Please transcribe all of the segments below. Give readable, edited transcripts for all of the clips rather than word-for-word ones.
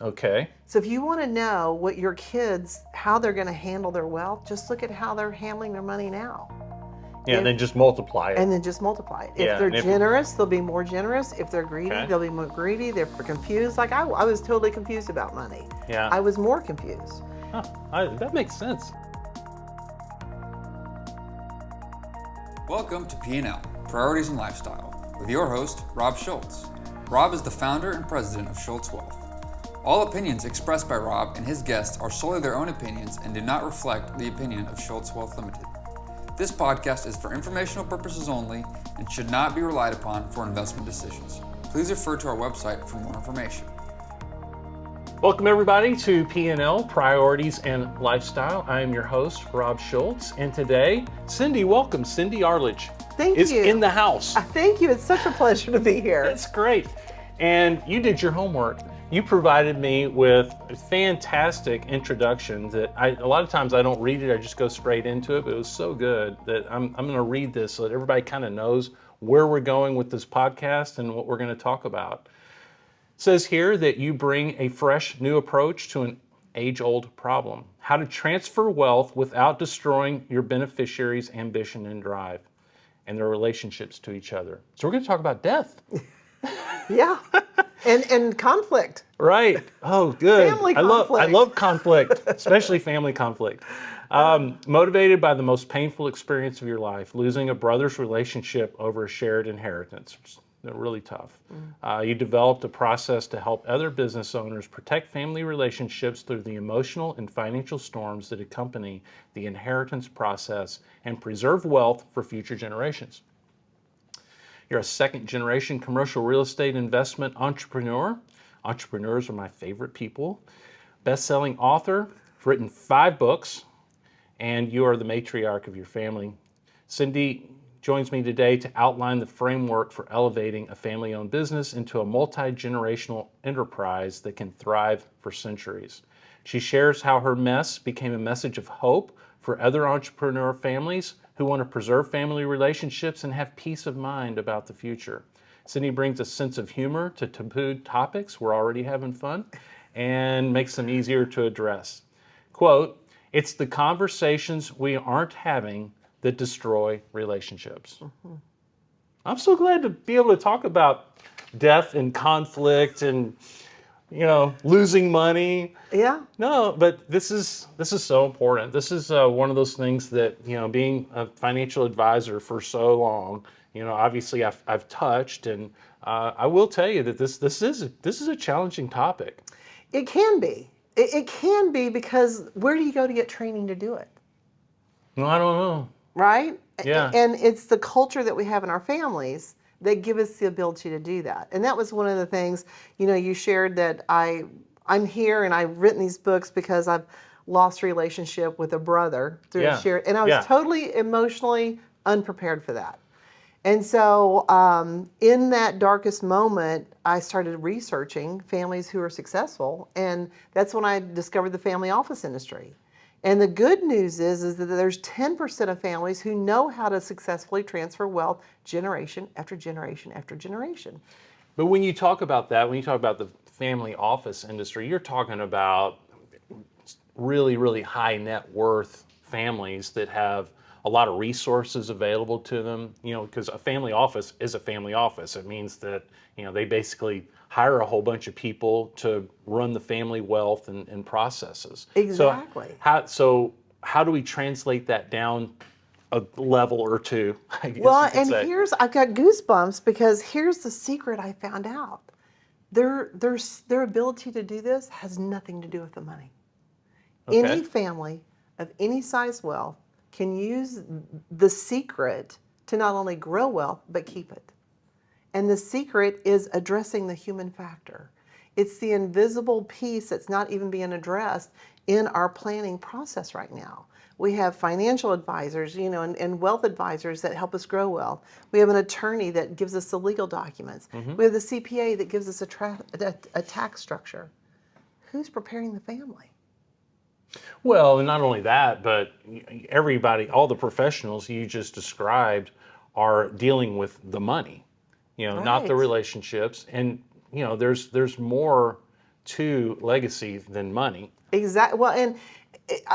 Okay. So if you want to know what your kids, how they're going to handle their wealth, just look at how they're handling their money now. Yeah, and then just multiply it. And then just multiply it. If Yeah, they're and if generous, they'll be more generous. If they're greedy, okay. they'll be more greedy. They're confused. Like I was totally confused about money. Yeah. I was more confused. Huh, that makes sense. Welcome to P&L, Priorities and Lifestyle, with your host, Rob Schultz. Rob is the founder and president of Schultz Wealth. All opinions expressed by Rob and his guests are solely their own opinions and do not reflect the opinion of Schultz Wealth Limited. This podcast is for informational purposes only and should not be relied upon for investment decisions. Please refer to our website for more information. Welcome everybody to P&L, Priorities and Lifestyle. I am your host, Rob Schultz, and today, Cindy, welcome. Cindy Arledge is in the house. Thank you. It's such a pleasure to be here. That's great. And you did your homework. You provided me with a fantastic introduction that a lot of times I don't read it, I just go straight into it, but it was so good that I'm going to read this so that everybody kind of knows where we're going with this podcast and what we're going to talk about. It says here that you bring a fresh new approach to an age-old problem. How to transfer wealth without destroying your beneficiaries' ambition and drive and their relationships to each other. So we're going to talk about death. Yeah. And conflict. Right. Oh, good. Family conflict. I love conflict, especially family conflict. Motivated by the most painful experience of your life, losing a brother's relationship over a shared inheritance. They're really tough. You developed a process to help other business owners protect family relationships through the emotional and financial storms that accompany the inheritance process and preserve wealth for future generations. You're a second-generation commercial real estate investment entrepreneur. Entrepreneurs are my favorite people. Best-selling author, written 5 books, and you are the matriarch of your family. Cindy joins me today to outline the framework for elevating a family-owned business into a multi-generational enterprise that can thrive for centuries. She shares how her mess became a message of hope for other entrepreneur families who want to preserve family relationships and have peace of mind about the future. Cindy brings a sense of humor to taboo topics, we're already having fun, and makes them easier to address. Quote, "It's the conversations we aren't having that destroy relationships." Mm-hmm. I'm so glad to be able to talk about death and conflict and losing money. Yeah. No, but this is so important. This is one of those things that, being a financial advisor for so long, obviously I've touched, and I will tell you that this is a challenging topic. It can be. It can be because where do you go to get training to do it? No, I don't know. Right? Yeah. And it's the culture that we have in our families that give us the ability to do that. And that was one of the things, you shared that I'm here and I've written these books because I've lost relationship with a brother through a shared, and I was totally emotionally unprepared for that. And so in that darkest moment, I started researching families who are successful. And that's when I discovered the family office industry. And the good news is that there's 10% of families who know how to successfully transfer wealth generation after generation after generation. But when you talk about that, when you talk about the family office industry, you're talking about really, really high net worth families that have a lot of resources available to them, because a family office is a family office. It means that, they basically hire a whole bunch of people to run the family wealth and processes. Exactly. So how do we translate that down a level or two, I guess Well, you could and say. I've got goosebumps because here's the secret I found out. Their ability to do this has nothing to do with the money. Okay. Any family of any size wealth can use the secret to not only grow wealth, but keep it. And the secret is addressing the human factor. It's the invisible piece that's not even being addressed in our planning process right now. We have financial advisors, and wealth advisors that help us grow wealth. We have an attorney that gives us the legal documents. Mm-hmm. We have the CPA that gives us a tax structure. Who's preparing the family? Well, and not only that, but everybody, all the professionals you just described are dealing with the money, not the relationships. And, there's more to legacy than money. Exactly. Well, and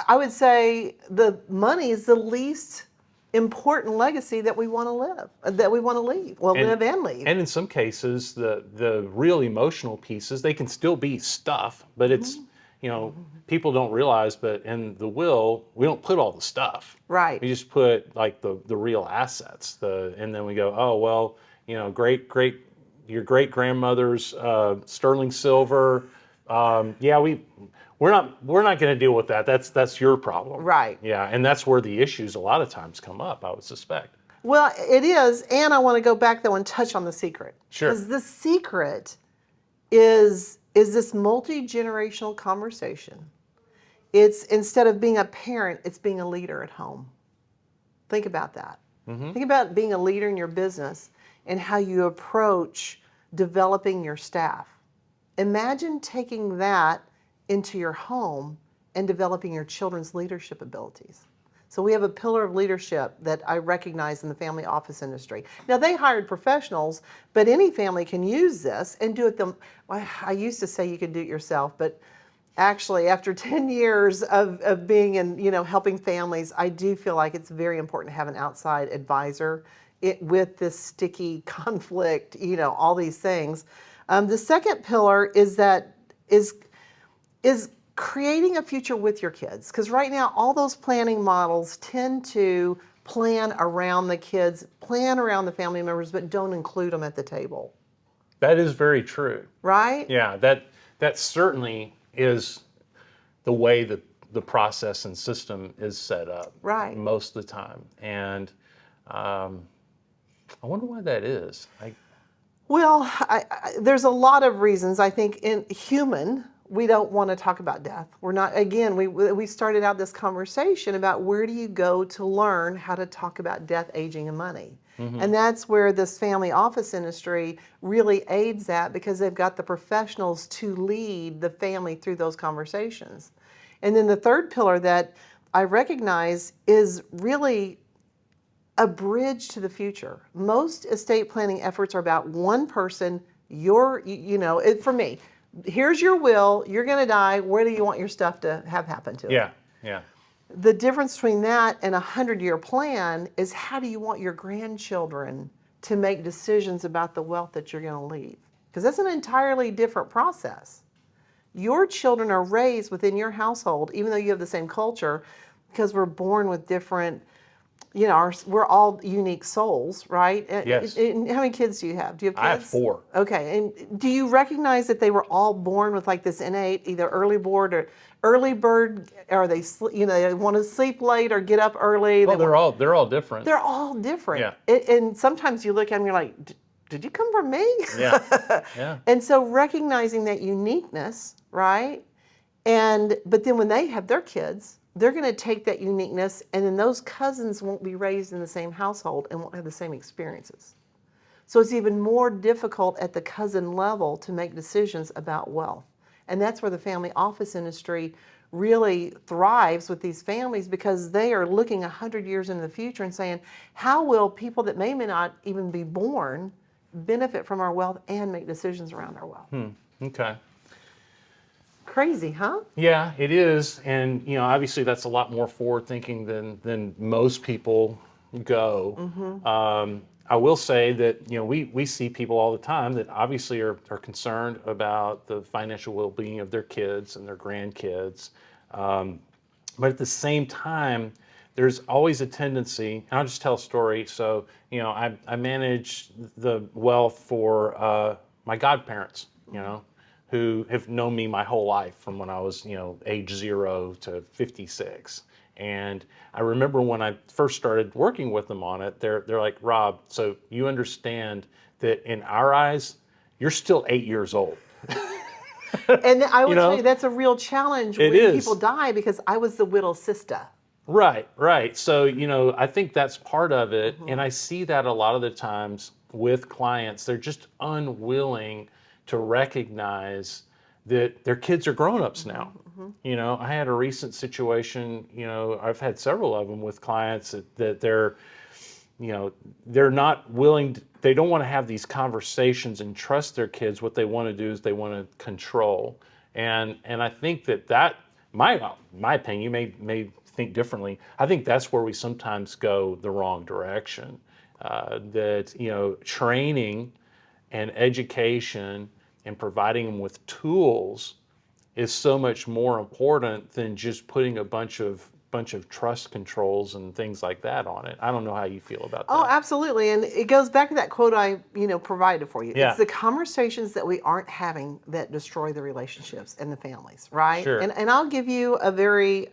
I would say the money is the least important legacy that we want to leave. Well, live and leave. And in some cases, the real emotional pieces, they can still be stuff, but it's, people don't realize, but in the will, we don't put all the stuff. Right. We just put like the real assets. And then we go, oh, well, your great grandmother's sterling silver. We're not going to deal with that. That's your problem. Right. Yeah, and that's where the issues a lot of times come up, I would suspect. Well, it is, and I want to go back though and touch on the secret. Sure. Because the secret is this multi-generational conversation. It's, instead of being a parent, it's being a leader at home. Think about that. Mm-hmm. Think about being a leader in your business and how you approach developing your staff. Imagine taking that into your home and developing your children's leadership abilities. So we have a pillar of leadership that I recognize in the family office industry. Now, they hired professionals, but any family can use this and do it I used to say you could do it yourself, but actually after 10 years of being in, helping families, I do feel like it's very important to have an outside advisor with this sticky conflict, all these things. The second pillar is creating a future with your kids. Because right now, all those planning models tend to plan around the kids, plan around the family members, but don't include them at the table. That is very true. Right? Yeah, that certainly is the way that the process and system is set up. Right. Most of the time. And I wonder why that is. Well, there's a lot of reasons. I think we don't want to talk about death. We're not, again, we started out this conversation about where do you go to learn how to talk about death, aging, and money. Mm-hmm. And that's where this family office industry really aids that, because they've got the professionals to lead the family through those conversations. And then the third pillar that I recognize is really a bridge to the future. Most estate planning efforts are about one person, for me, here's your will, you're going to die, where do you want your stuff to have happen to it? Yeah. The difference between that and a 100-year plan is, how do you want your grandchildren to make decisions about the wealth that you're going to leave? Because that's an entirely different process. Your children are raised within your household, even though you have the same culture, because we're born with different, we're all unique souls, right? Yes. How many kids do you have? Do you have kids? I have 4. Okay. And do you recognize that they were all born with like this innate, either early bird, or they want to sleep late or get up early? Well, they're all different. They're all different. Yeah. And sometimes you look at them and you're like, did you come from me? Yeah. And so recognizing that uniqueness, right? But then when they have their kids, they're going to take that uniqueness, and then those cousins won't be raised in the same household and won't have the same experiences. So it's even more difficult at the cousin level to make decisions about wealth. And that's where the family office industry really thrives with these families, because they are looking 100 years into the future and saying, how will people that may not even be born benefit from our wealth and make decisions around our wealth? Okay. Crazy, huh? Yeah, it is. And, obviously that's a lot more forward thinking than most people go. Mm-hmm. I will say that, we see people all the time that obviously are concerned about the financial well-being of their kids and their grandkids. But at the same time, there's always a tendency, and I'll just tell a story. So, I manage the wealth for my godparents, who have known me my whole life from when I was, age 0 to 56. And I remember when I first started working with them on it, they're like, Rob, so you understand that in our eyes, you're still 8 years old. And I would tell you, that's a real challenge when people die, because I was the widowed sister. Right. So, I think that's part of it. Mm-hmm. And I see that a lot of the times with clients, they're just unwilling to recognize that their kids are grown-ups now. Mm-hmm. I had a recent situation, I've had several of them with clients that they're not willing they don't want to have these conversations and trust their kids. What they want to do is they want to control. And I think that my opinion, you may think differently. I think that's where we sometimes go the wrong direction. That training and education and providing them with tools is so much more important than just putting a bunch of trust controls and things like that on it. I don't know how you feel about Oh, that. absolutely. And it goes back to that quote I, provided for you. Yeah. It's the conversations that we aren't having that destroy the relationships and the families, right? Sure. And I'll give you a very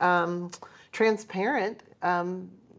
transparent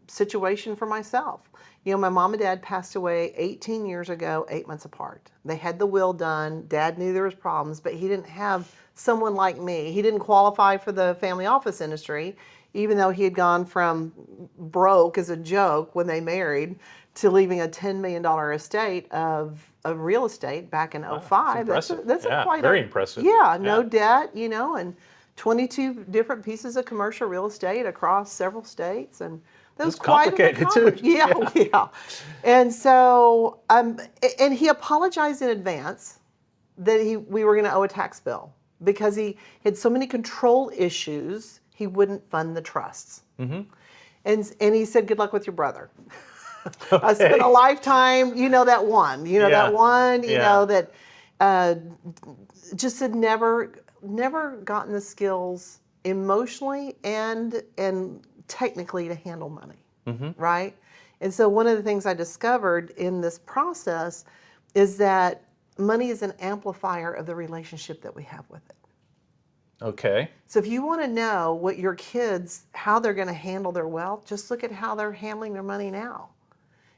situation for myself. My mom and dad passed away 18 years ago, 8 months apart. They had the will done. Dad knew there was problems, but he didn't have someone like me. He didn't qualify for the family office industry, even though he had gone from broke as a joke when they married to leaving a $10 million estate of real estate back in '05. Impressive. That's Yeah, quite very impressive. Yeah, no Yeah. debt, and 22 different pieces of commercial real estate across several states, and that was It's quite an complicated, too. accomplishment. Yeah. And so, and he apologized in advance that we were going to owe a tax bill because he had so many control issues. He wouldn't fund the trusts. Mm-hmm. And he said, "Good luck with your brother." Okay. I spent a lifetime, that one, Yeah. that just had never gotten the skills emotionally and technically to handle money, right? And so one of the things I discovered in this process is that money is an amplifier of the relationship that we have with it. Okay. So if you want to know what your kids, how they're going to handle their wealth, just look at how they're handling their money now.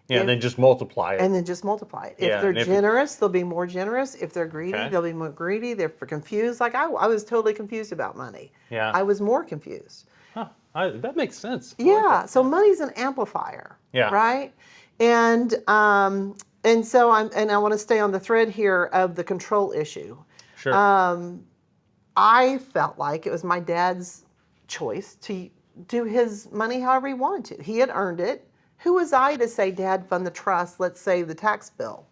Yeah, and then just multiply it. And then just multiply it. Yeah, If they're and if it- generous, they'll be more generous. If they're greedy, Okay. they'll be more greedy. They're confused. Like I was totally confused about money. Yeah. I was more confused. Huh, that makes sense. I like Yeah. that. So money's an amplifier. Yeah. Right. And so I want to stay on the thread here of the control issue. Sure. I felt like it was my dad's choice to do his money however he wanted to. He had earned it. Who was I to say, "Dad, fund the trust, let's save the tax bill"?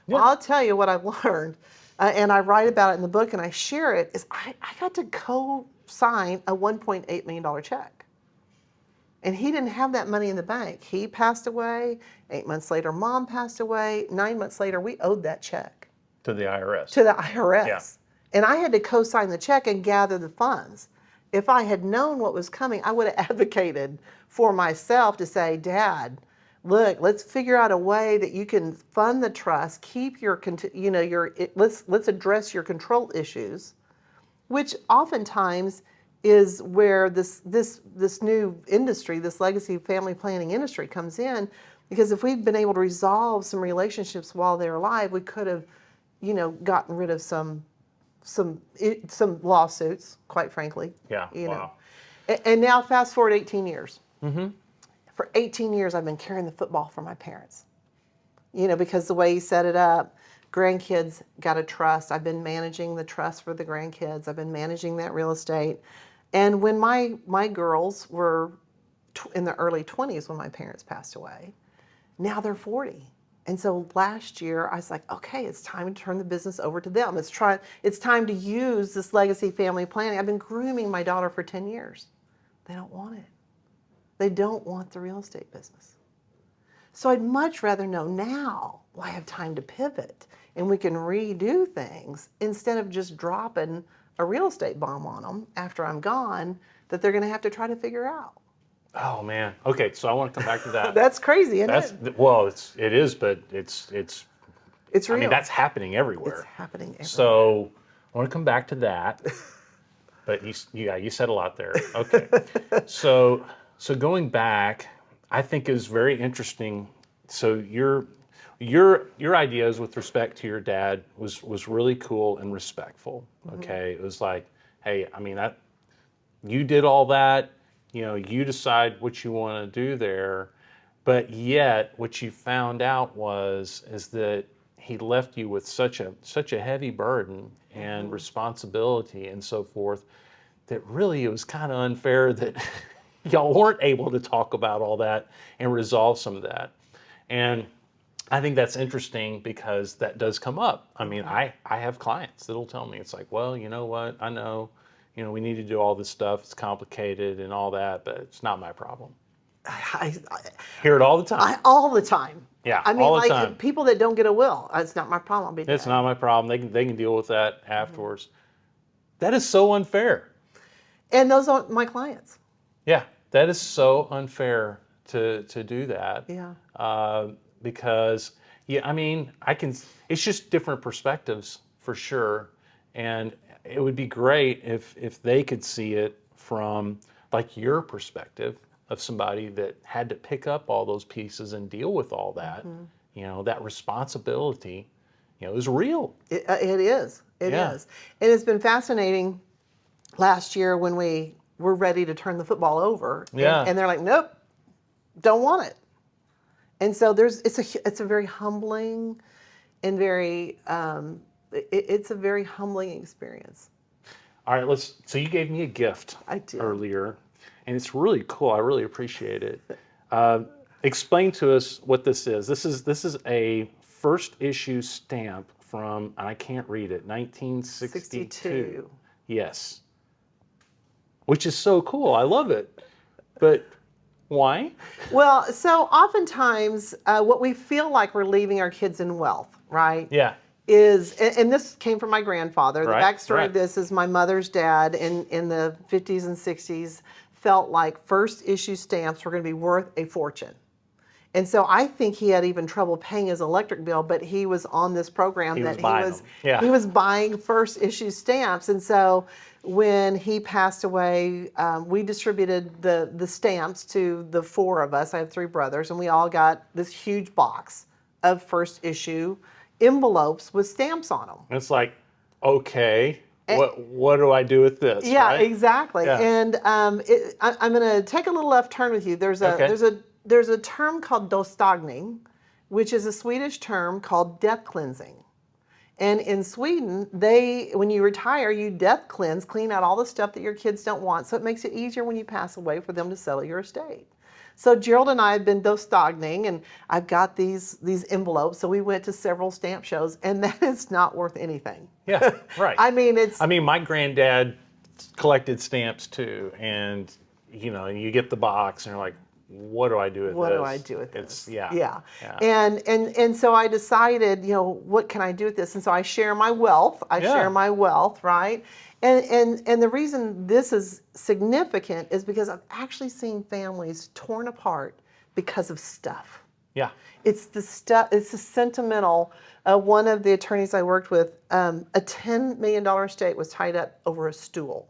Well, I'll tell you what I learned, and I write about it in the book and I share it, is I got to co-sign a $1.8 million check. And he didn't have that money in the bank. He passed away. 8 months later, Mom passed away. 9 months later, we owed that check To the IRS. to the IRS. Yeah. And I had to co-sign the check and gather the funds. If I had known what was coming, I would have advocated for myself to say, "Dad, look, let's figure out a way that you can fund the trust, keep your, let's address your control issues," which oftentimes is where this new industry, this legacy family planning industry comes in. Because if we'd been able to resolve some relationships while they're alive, we could have, gotten rid of some lawsuits, quite frankly. Yeah, you know. wow. And now fast forward 18 years. Mm-hmm. For 18 years, I've been carrying the football for my parents. Because the way he set it up, grandkids got a trust. I've been managing the trust for the grandkids. I've been managing that real estate. And when my girls were in the early 20s when my parents passed away, now they're 40. And so last year, I was like, okay, it's time to turn the business over to them. It's time to use this legacy family planning. I've been grooming my daughter for 10 years. They don't want it. They don't want the real estate business. So I'd much rather know now, I have time to pivot and we can redo things instead of just dropping a real estate bomb on them after I'm gone that they're going to have to try to figure out. Oh man. Okay, so I want to come back to that. That's crazy, isn't it? Well, it is, but it's real. I mean, that's happening everywhere. It's happening everywhere. So I want to come back to that. But you said a lot there. Okay. So going back, I think is very interesting. So your ideas with respect to your dad was really cool and respectful. Okay. It was like, hey, I mean, you did all that. You decide what you want to do there, but yet what you found out is that he left you with such a heavy burden and responsibility and so forth that really it was kind of unfair that y'all weren't able to talk about all that and resolve some of that. And I think that's interesting because that does come up. I mean, I have clients that'll tell me, it's like, well, you know what? I know, we need to do all this stuff. It's complicated and all that, but it's not my problem. I, Hear it all the time. all the time. Yeah, I mean, all the like time. people that don't get a will, it's not my problem. I'll be It's dead. not my problem. They can deal with that afterwards. That is so unfair. And those aren't my clients. Yeah, that is so unfair to do that. Yeah. Because I mean, it's just different perspectives for sure, and it would be great if they could see it from like your perspective of somebody that had to pick up all those pieces and deal with all that. That responsibility, is real. It is. It Yeah. is. And it's been fascinating last year when we were ready to turn the football over. Yeah. And they're like, nope, don't want it. And so it's a very humbling and very, it's a very humbling experience. All right, so you gave me a gift I did. earlier, and it's really cool. I really appreciate it. Explain to us what this is. This is a first issue stamp from, and I can't read it, 1962. 62. Yes. Which is so cool. I love it. But why? Well, so oftentimes what we feel like we're leaving our kids in wealth, right? Yeah. And this came from my grandfather. The Right, backstory right. of this is my mother's dad in the 50s and 60s felt like first issue stamps were going to be worth a fortune. And so I think he had even trouble paying his electric bill, but he was on this program that he was buying first issue stamps. And so when he passed away, we distributed the stamps to the four of us. I have three brothers, and we all got this huge box of first issue envelopes with stamps on them. It's like, okay, what do I do with this? Yeah, right? exactly. Yeah. And I'm going to take a little left turn with you. There's a term called dostagning, which is a Swedish term called death cleansing. And in Sweden, when you retire, you death clean out all the stuff that your kids don't want. So it makes it easier when you pass away for them to sell your estate. So Gerald and I have been dostagning, and I've got these envelopes. So we went to several stamp shows, and that is not worth anything. Yeah, right. I mean, my granddad collected stamps too, and you get the box, and you're like, what do I do with this? What do I do with this? Yeah. And so I decided, what can I do with this? And so I share my wealth. Right? And the reason this is significant is because I've actually seen families torn apart because of stuff. Yeah. It's the stuff. It's the sentimental. One of the attorneys I worked with, a $10 million estate was tied up over a stool,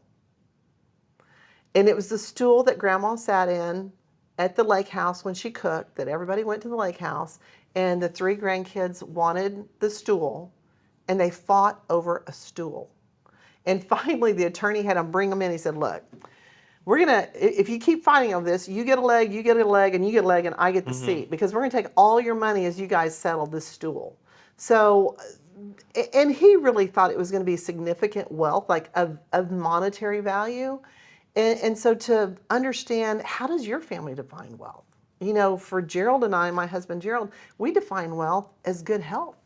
and it was the stool that Grandma sat in at the lake house when she cooked, that everybody went to the lake house, and the three grandkids wanted the stool, and they fought over a stool. And finally, the attorney had them bring them in. He said, look, if you keep fighting over this, you get a leg, you get a leg, and you get a leg, and I get the seat, because we're going to take all your money as you guys settle this stool. So, and he really thought it was going to be significant wealth, like of monetary value. And so to understand, how does your family define wealth? For Gerald and I, my husband Gerald, we define wealth as good health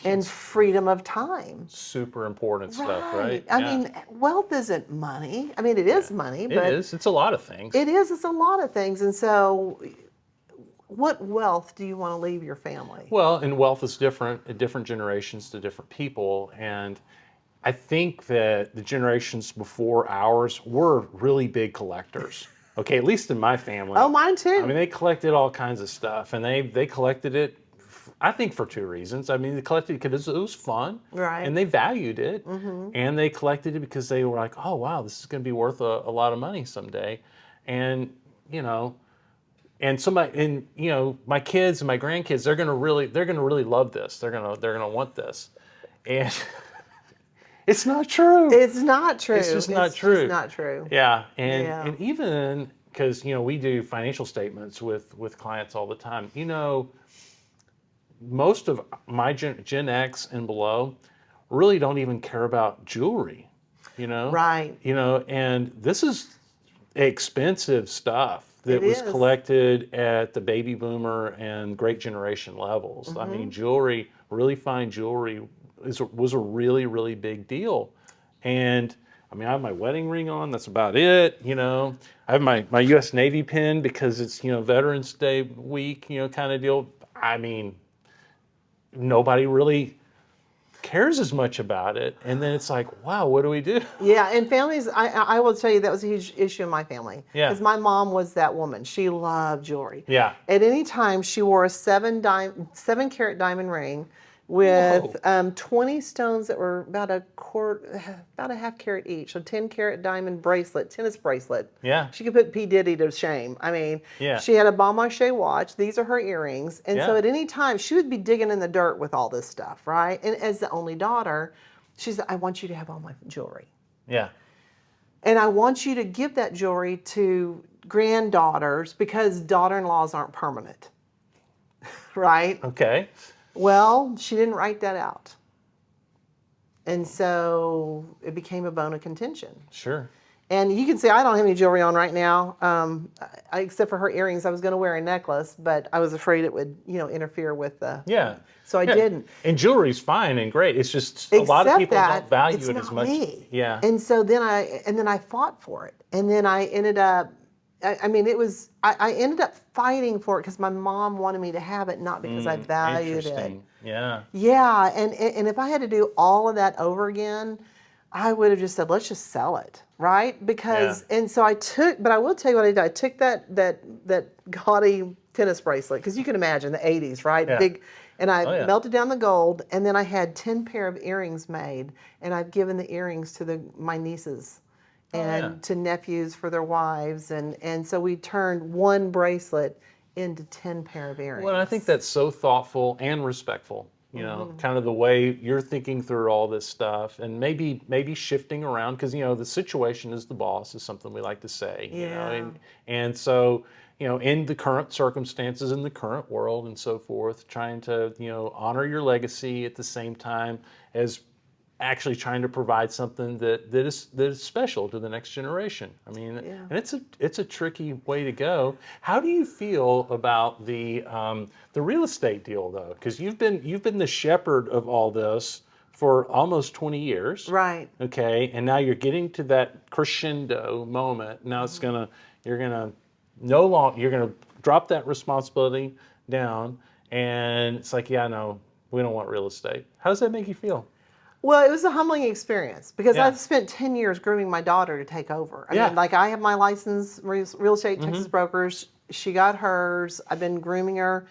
and freedom of time. Super important stuff, right? I mean, wealth isn't money. I mean, it is money, but it is. It's a lot of things. It is. It's a lot of things. And so what wealth do you want to leave your family? Well, and wealth is different at different generations to different people. And I think that the generations before ours were really big collectors. Okay, at least in my family. Oh, mine too. I mean, they collected all kinds of stuff, and they collected it, I think, for two reasons. I mean, they collected it because it was fun, right? And they valued it, and they collected it because they were like, oh wow, this is going to be worth a lot of money someday, and my kids and my grandkids, they're gonna really love this. They're gonna want this, and. It's not true. It's not true. It's just not true. It's not true. Yeah, and even because we do financial statements with clients all the time. Most of my Gen X and below really don't even care about jewelry. Right. And this is expensive stuff that It was is. collected at the baby boomer and great generation levels. I mean, jewelry, really fine jewelry, was a really, really big deal. And I mean, I have my wedding ring on. That's about it. I have my U.S. Navy pin because it's Veterans Day week. Kind of deal. I mean, nobody really cares as much about it. And then it's like, wow, what do we do? Yeah, and families, I will tell you that was a huge issue in my family. Yeah. Because my mom was that woman. She loved jewelry. Yeah. At any time, she wore a 7-carat diamond ring with 20 stones that were about a half carat each. So 10-carat diamond bracelet, tennis bracelet. Yeah. She could put P. Diddy to shame. I mean, Yeah. she had a Bon Marché watch. These are her earrings. And so Yeah. at any time, she would be digging in the dirt with all this stuff, right? And as the only daughter, she said, I want you to have all my jewelry. Yeah. And I want you to give that jewelry to granddaughters because daughter-in-laws aren't permanent, right? Okay. Well, she didn't write that out. And so it became a bone of contention. Sure. And you can see I don't have any jewelry on right now, except for her earrings. I was going to wear a necklace, but I was afraid it would, interfere with the... Yeah. So I didn't. And jewelry's fine and great. It's just a lot of Except people that don't value it's it not as much. me. Yeah. And so then I fought for it. And then I ended up, I ended up fighting for it because my mom wanted me to have it, not because I valued it. Interesting. Yeah. Yeah, and if I had to do all of that over again, I would have just said, let's just sell it, right? Because, and so but I will tell you what I did. I took that gaudy tennis bracelet, because you can imagine the 80s, right? Yeah. Big, and I Oh, yeah. melted down the gold, and then I had 10 pair of earrings made, and I've given the earrings to my nieces and yeah. to nephews for their wives, and so we turned one bracelet into 10 pair of earrings. Well, I think that's so thoughtful and respectful. Kind of the way you're thinking through all this stuff, and maybe shifting around, because the situation is the boss is something we like to say. Yeah. And so in the current circumstances, in the current world, and so forth, trying to honor your legacy at the same time as actually trying to provide something that is special to the next generation. I mean, and it's a tricky way to go. How do you feel about the real estate deal, though? Because you've been the shepherd of all this for almost 20 years. Right. Okay, and now you're getting to that crescendo moment. Now you're gonna drop that responsibility down, and it's like, yeah, no, we don't want real estate. How does that make you feel? Well, it was a humbling experience because Yeah. I've spent 10 years grooming my daughter to take over. I Yeah. mean, like I have my license, real estate Texas brokers. She got hers. I've been grooming her.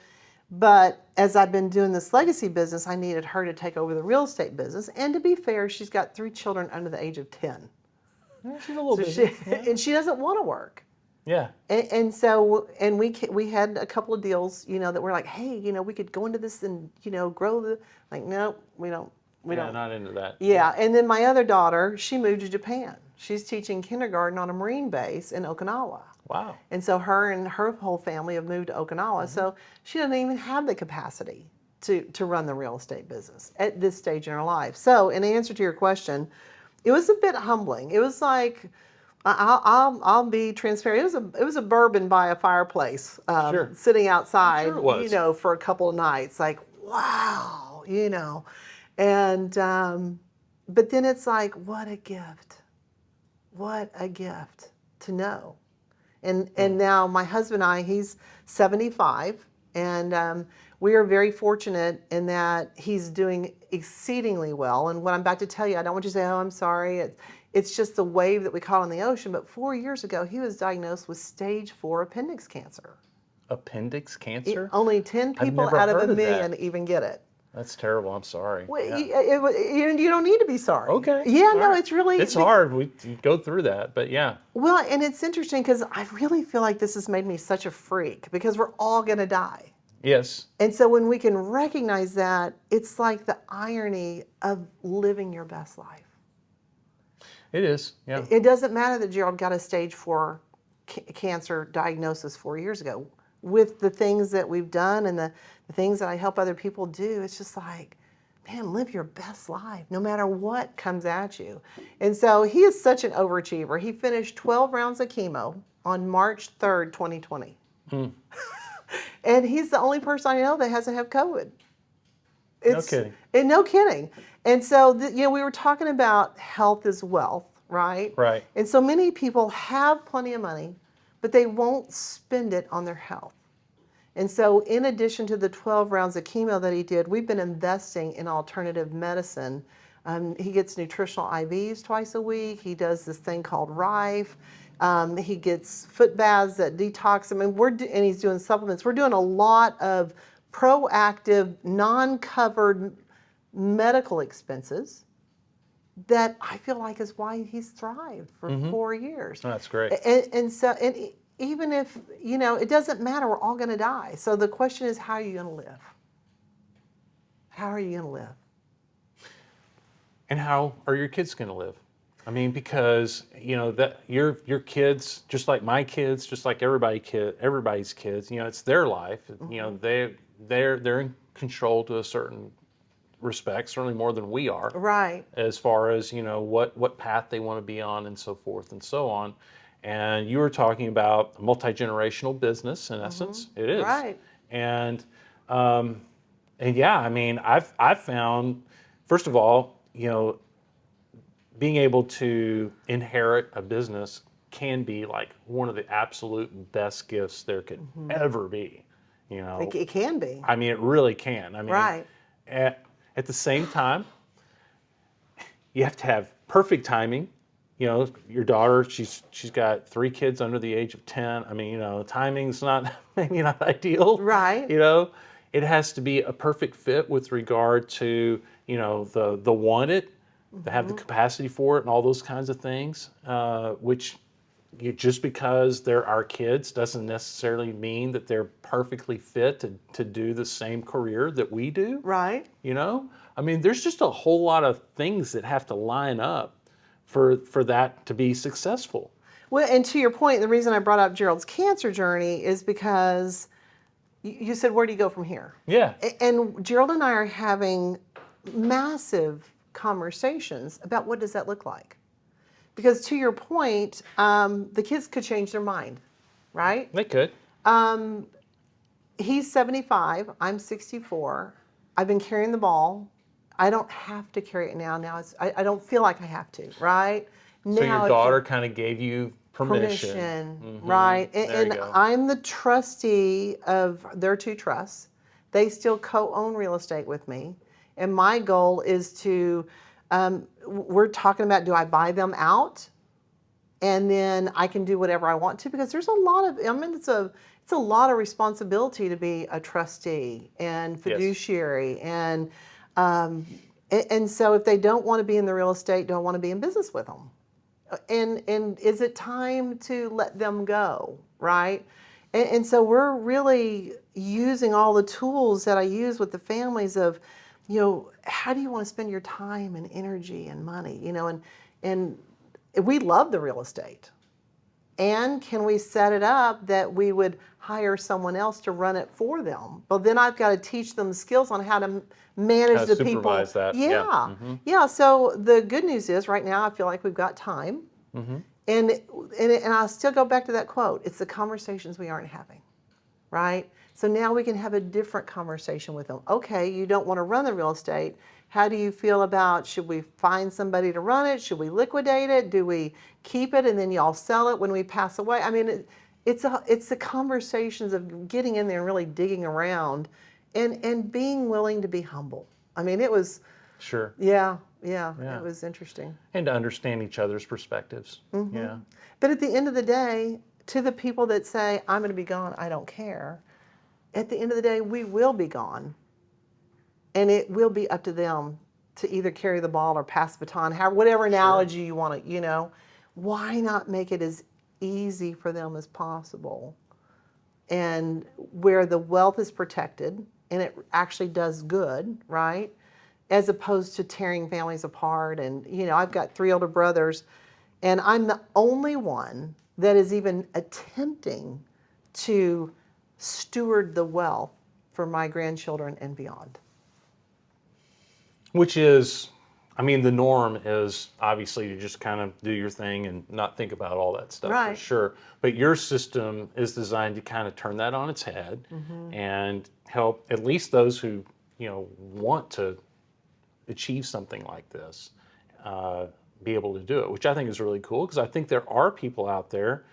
But as I've been doing this legacy business, I needed her to take over the real estate business. And to be fair, she's got 3 children under the age of 10. Yeah, she's a little So bit. and she doesn't want to work. Yeah. And so we had a couple of deals, that were like, hey, we could go into this and, grow the, like, no, we don't. We Yeah, don't. not into that. Yeah, and then my other daughter, she moved to Japan. She's teaching kindergarten on a Marine base in Okinawa. Wow. And so her and her whole family have moved to Okinawa. So she doesn't even have the capacity to run the real estate business at this stage in her life. So in answer to your question, it was a bit humbling. It was like, I'll be transparent. It was a bourbon by a fireplace, Sure. sitting outside, I'm sure it was. for a couple of nights. Like, wow, And, but then it's like, what a gift to know. And now my husband and I, he's 75, and we are very fortunate in that he's doing exceedingly well. And what I'm about to tell you, I don't want you to say, oh, I'm sorry. It's just the wave that we caught on the ocean. But 4 years ago, he was diagnosed with stage 4 appendix cancer. Appendix cancer? Only 10 people never out of heard a of that. million even get it. That's terrible. I'm sorry. Well, Yeah. you don't need to be sorry. Okay. Yeah, All no, right. it's really... It's hard. We go through that, but yeah. Well, and it's interesting because I really feel like this has made me such a freak because we're all going to die. Yes. And so when we can recognize that, it's like the irony of living your best life. It is. Yeah. It doesn't matter that Gerald got a stage 4 cancer diagnosis 4 years ago. With the things that we've done and the things that I help other people do, it's just like, man, live your best life no matter what comes at you. And so he is such an overachiever. He finished 12 rounds of chemo on March 3rd, 2020. And he's the only person I know that hasn't had COVID. No kidding. And no kidding. And so, we were talking about health is wealth, right? Right. And so many people have plenty of money, but they won't spend it on their health. And so in addition to the 12 rounds of chemo that he did, we've been investing in alternative medicine. He gets nutritional IVs twice a week. He does this thing called Rife. He gets foot baths that detox him. And he's doing supplements. We're doing a lot of proactive, non-covered medical expenses that I feel like is why he's thrived for 4 years. That's great. And even if, it doesn't matter, we're all going to die. So the question is, how are you going to live? How are you going to live? And how are your kids going to live? I mean, because that your kids, just like my kids, just like everybody's kids, it's their life. They're in control to a certain respect, certainly more than we are. Right. As far as what path they want to be on and so forth and so on. And you were talking about a multi-generational business, in essence. It is. Right. And yeah, I mean, I've found, first of all, being able to inherit a business can be like one of the absolute best gifts there could ever be. It can be. I mean, it really can. I mean, Right. At the same time, you have to have perfect timing. Your daughter, she's got 3 kids under the age of 10. I mean, timing's maybe not ideal. Right. It has to be a perfect fit with regard to, the want it, to have the capacity for it and all those kinds of things, which just because they're our kids doesn't necessarily mean that they're perfectly fit to do the same career that we do. Right. I mean, there's just a whole lot of things that have to line up for that to be successful. Well, and to your point, the reason I brought up Gerald's cancer journey is because you said, where do you go from here? Yeah. And Gerald and I are having massive conversations about what does that look like. Because to your point, the kids could change their mind, right? They could. He's 75, I'm 64. I've been carrying the ball. I don't have to carry it now. I don't feel like I have to, right? So your daughter kind of gave you permission. Right? There you go. I'm the trustee of their 2 trusts. They still co-own real estate with me. And my goal is to, we're talking about, do I buy them out? And then I can do whatever I want to, because there's a lot of, it's a lot of responsibility to be a trustee and fiduciary. Yes. And so if they don't want to be in the real estate, don't want to be in business with them. And is it time to let them go, right? And so we're really using all the tools that I use with the families of, how do you want to spend your time and energy and money, and we love the real estate. And can we set it up that we would hire someone else to run it for them? Well, then I've got to teach them skills on how to manage the people. Supervise that. Yeah. Yeah. So the good news is right now I feel like we've got time. And I'll still go back to that quote. It's the conversations we aren't having, right? So now we can have a different conversation with them. Okay, you don't want to run the real estate. How do you feel about, should we find somebody to run it? Should we liquidate it? Do we keep it and then y'all sell it when we pass away? I mean, it's the conversations of getting in there and really digging around and being willing to be humble. I mean, it was... Sure. Yeah, it was interesting. And to understand each other's perspectives. Yeah. But at the end of the day, to the people that say, I'm going to be gone, I don't care, at the end of the day, we will be gone. And it will be up to them to either carry the ball or pass the baton, whatever analogy you want to, why not make it as easy for them as possible? And where the wealth is protected and it actually does good, right? As opposed to tearing families apart. And, I've got 3 older brothers, and I'm the only one that is even attempting to steward the wealth for my grandchildren and beyond. Which is I mean, the norm is obviously to just kind of do your thing and not think about all that stuff for Right. sure. But your system is designed to kind of turn that on its head and help at least those who, want to achieve something like this, be able to do it, which I think is really cool because I think there are people out there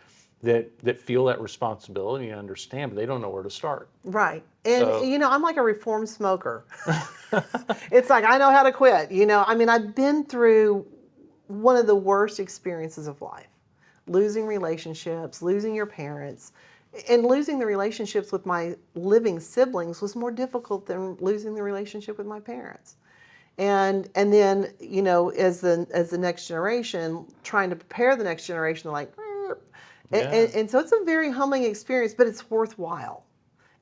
that feel that responsibility and understand, but they don't know where to start. Right. And, So- I'm like a reformed smoker. It's like, I know how to quit. I mean, I've been through one of the worst experiences of life, losing relationships, losing your parents, and losing the relationships with my living siblings was more difficult than losing the relationship with my parents. And then, as the next generation, trying to prepare the next generation, they're like, and so it's a very humbling experience, but it's worthwhile.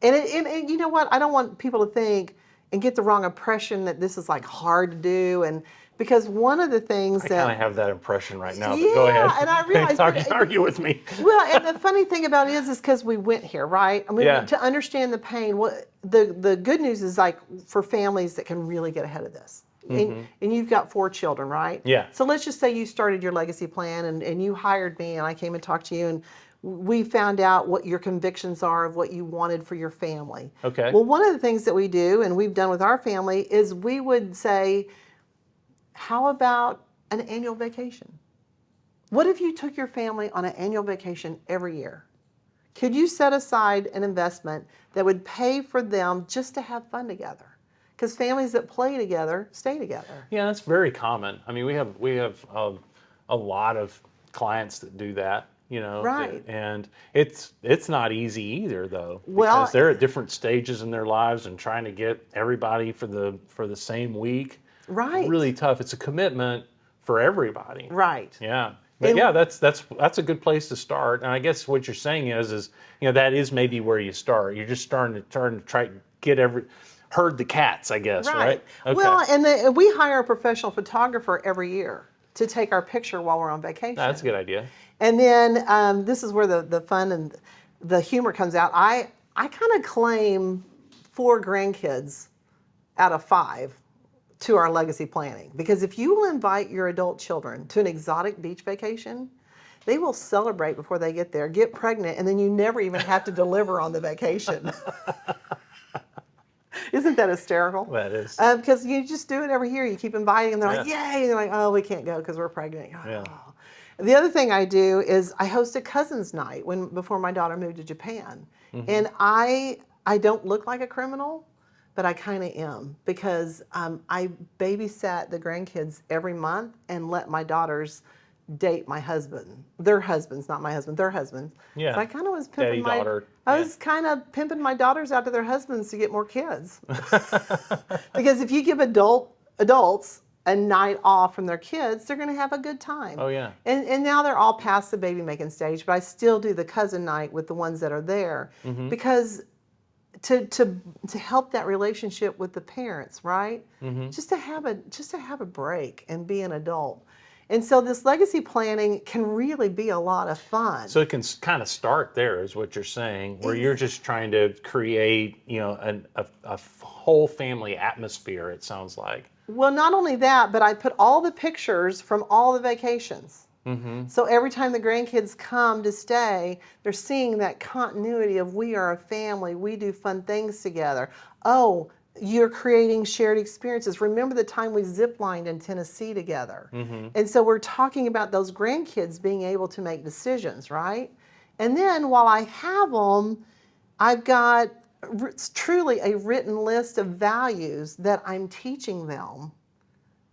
And you know what? I don't want people to think and get the wrong impression that this is like hard to do. And because one of the things I that kind of have that impression right now, but yeah, go ahead. and I realize argue with me. well, and the funny thing about it is because we went here, right? I mean, Yeah. to understand the pain. What the good news is, like, for families that can really get ahead of this. And you've got 4 children, right? Yeah. So let's just say you started your legacy plan and you hired me and I came and talked to you and we found out what your convictions are of what you wanted for your family. Okay. Well, one of the things that we do and we've done with our family is we would say, how about an annual vacation? What if you took your family on an annual vacation every year? Could you set aside an investment that would pay for them just to have fun together? Because families that play together stay together. Yeah, that's very common. I mean, we have a lot of clients that do that, Right. And it's not easy either, though, Well- because they're at different stages in their lives and trying to get everybody for the same week. Right. Really tough. It's a commitment for everybody. Right. Yeah. But And- yeah, that's a good place to start. And I guess what you're saying is that is maybe where you start. You're just starting to try to get herd the cats, I guess, right? Okay. Well, and we hire a professional photographer every year to take our picture while we're on vacation. That's a good idea. And then this is where the fun and the humor comes out. I kind of claim 4 grandkids out of 5 to our legacy planning. Because if you will invite your adult children to an exotic beach vacation, they will celebrate before they get there, get pregnant, and then you never even have to deliver on the vacation. Isn't that hysterical? That is. Because you just do it every year. You keep inviting them. They're like, Yeah. yay. And they're like, oh, we can't go because we're pregnant. Yeah. Oh. The other thing I do is I host a cousin's night before my daughter moved to Japan. And I don't look like a criminal, but I kind of am because I babysat the grandkids every month and let my daughters date my husband. Their husbands, not my husband, their husbands. Yeah. So I kind of was pimping Daddy-daughter. I was kind of pimping my daughters out to their husbands to get more kids. Because if you give adults a night off from their kids, they're going to have a good time. Oh, yeah. And now they're all past the baby making stage, but I still do the cousin night with the ones that are there because to help that relationship with the parents, right? Just to have a break and be an adult. And so this legacy planning can really be a lot of fun. So it can kind of start there, is what you're saying, where you're just trying to create, a whole family atmosphere. It sounds like. Well, not only that, but I put all the pictures from all the vacations. So every time the grandkids come to stay, they're seeing that continuity of we are a family, we do fun things together. Oh, you're creating shared experiences. Remember the time we ziplined in Tennessee together. And so we're talking about those grandkids being able to make decisions, right? And then while I have them, I've got truly a written list of values that I'm teaching them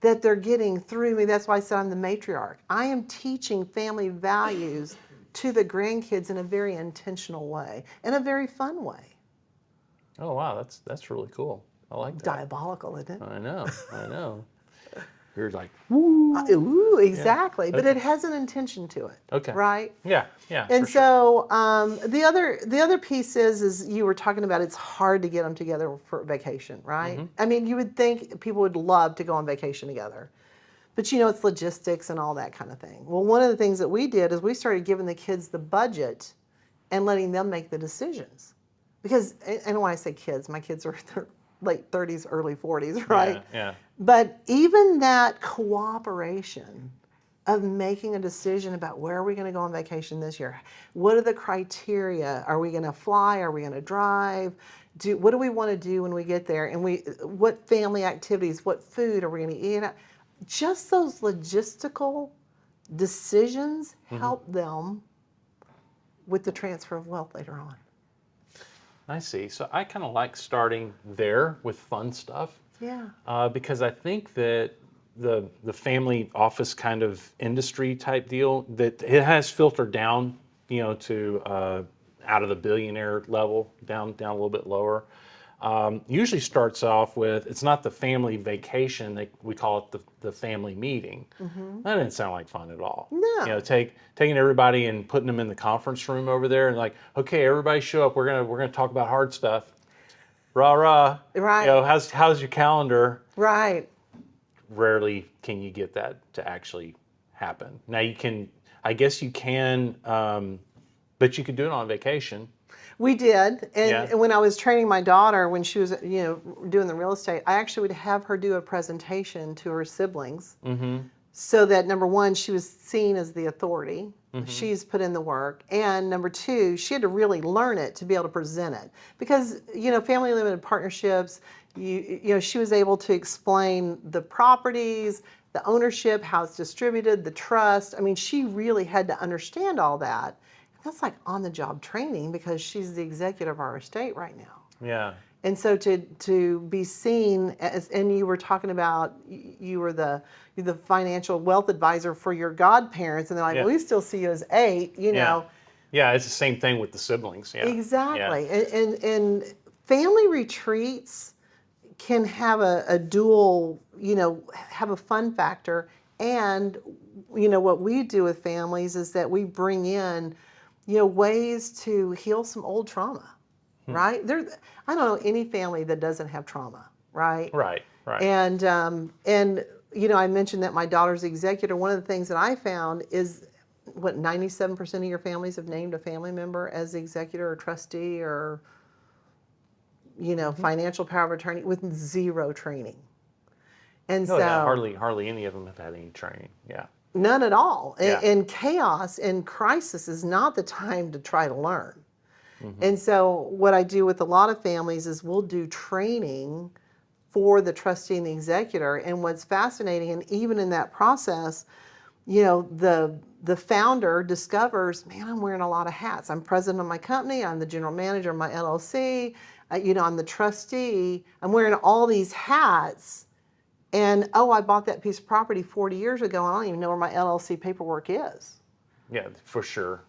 that they're getting through me. That's why I said I'm the matriarch. I am teaching family values to the grandkids in a very intentional way, in a very fun way. Oh wow, that's really cool. I like that. Diabolical, isn't it? I know. You're like, Ooh, exactly. But Okay. it has an intention to it. Okay. Right? yeah. And for sure. so the other piece is you were talking about it's hard to get them together for vacation, right? I mean, you would think people would love to go on vacation together. But it's logistics and all that kind of thing. Well, one of the things that we did is we started giving the kids the budget and letting them make the decisions. Because, and when I say kids, my kids are in their late 30s, early 40s, right? Yeah. But even that cooperation of making a decision about where are we going to go on vacation this year? What are the criteria? Are we going to fly? Are we going to drive? What do we want to do when we get there? And what family activities, what food are we going to eat? Just those logistical decisions help them with the transfer of wealth later on. I see. So I kind of like starting there with fun stuff. Yeah. Because I think that the family office kind of industry type deal, that it has filtered down, to out of the billionaire level, down a little bit lower. Usually starts off with, it's not the family vacation, we call it the family meeting. That didn't sound like fun at all. No. Taking everybody and putting them in the conference room over there and like, okay, everybody show up. We're gonna talk about hard stuff. Rah rah. Right. How's your calendar? Right. Rarely can you get that to actually happen. Now I guess you can, but you could do it on vacation. We did, and Yeah. when I was training my daughter, when she was, doing the real estate, I actually would have her do a presentation to her siblings, so that number one, she was seen as the authority. She's put in the work, and number two, she had to really learn it to be able to present it. Because family limited partnerships, she was able to explain the properties, the ownership, how it's distributed, the trust. I mean, she really had to understand all that. That's like on-the-job training because she's the executive of our estate right now. Yeah. And so to be seen as, and you were talking about, you were the financial wealth advisor for your godparents, and they're like, Yeah. well, we still see you as 8, know. Yeah, it's the same thing with the siblings. Yeah. Exactly. Yeah. And family retreats can have a dual, have a fun factor. And, what we do with families is that we bring in, ways to heal some old trauma, right? I don't know any family that doesn't have trauma, right? Right. And I mentioned that my daughter's the executor. One of the things that I found is 97% of your families have named a family member as the executor or trustee or financial power of attorney with zero training. And No, so yeah, hardly any of them have had any training. Yeah. none at all. Yeah. And chaos and crisis is not the time to try to learn. And so what I do with a lot of families is we'll do training for the trustee and the executor. And what's fascinating, and even in that process, the founder discovers, man, I'm wearing a lot of hats. I'm president of my company. I'm the general manager of my LLC. I'm the trustee. I'm wearing all these hats. And, I bought that piece of property 40 years ago, and I don't even know where my LLC paperwork is. Yeah, for sure.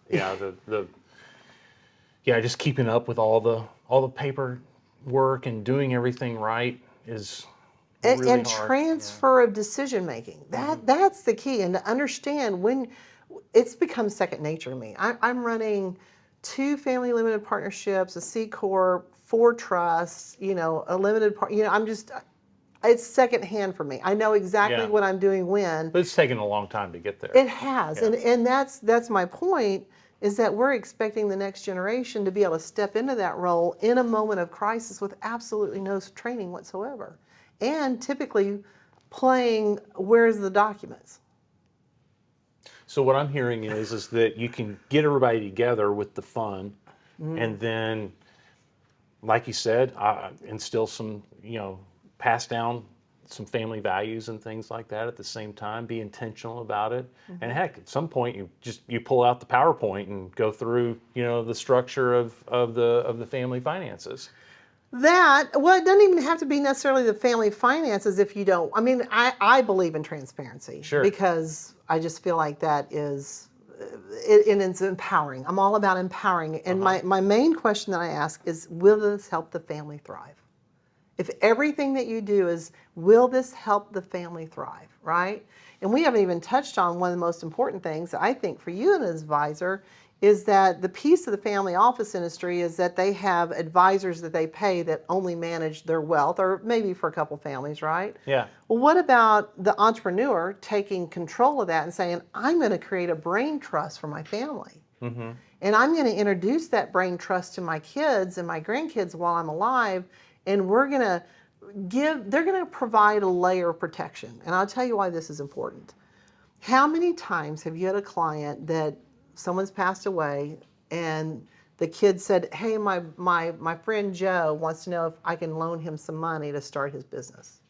Yeah, just keeping up with all the paperwork and doing everything right is really And hard. transfer of decision making. That's the key. And to understand when it's become second nature to me. I'm running 2 family limited partnerships, a C Corp, 4 trusts, a limited part. It's secondhand for me. I know exactly what I'm doing when. But it's taken a long time to get there. It has. Yeah. And that's my point, is that we're expecting the next generation to be able to step into that role in a moment of crisis with absolutely no training whatsoever. And typically playing, where's the documents? So what I'm hearing is that you can get everybody together with the fun, and then, like you said, instill some, pass down some family values and things like that at the same time. Be intentional about it, and heck, at some point you pull out the PowerPoint and go through, the structure of the family finances. It doesn't even have to be necessarily the family finances if you don't. I mean, I believe in transparency. Sure. Because I just feel like that is, it's empowering. I'm all about empowering. And my main question that I ask is, will this help the family thrive? If everything that you do is, will this help the family thrive, right? And we haven't even touched on one of the most important things, I think, for you as an advisor, is that the piece of the family office industry is that they have advisors that they pay that only manage their wealth, or maybe for a couple families, right? Yeah. Well, what about the entrepreneur taking control of that and saying, I'm going to create a brain trust for my family. And I'm going to introduce that brain trust to my kids and my grandkids while I'm alive, and we're going to they're going to provide a layer of protection. And I'll tell you why this is important. How many times have you had a client that someone's passed away and the kid said, hey, my friend Joe wants to know if I can loan him some money to start his business?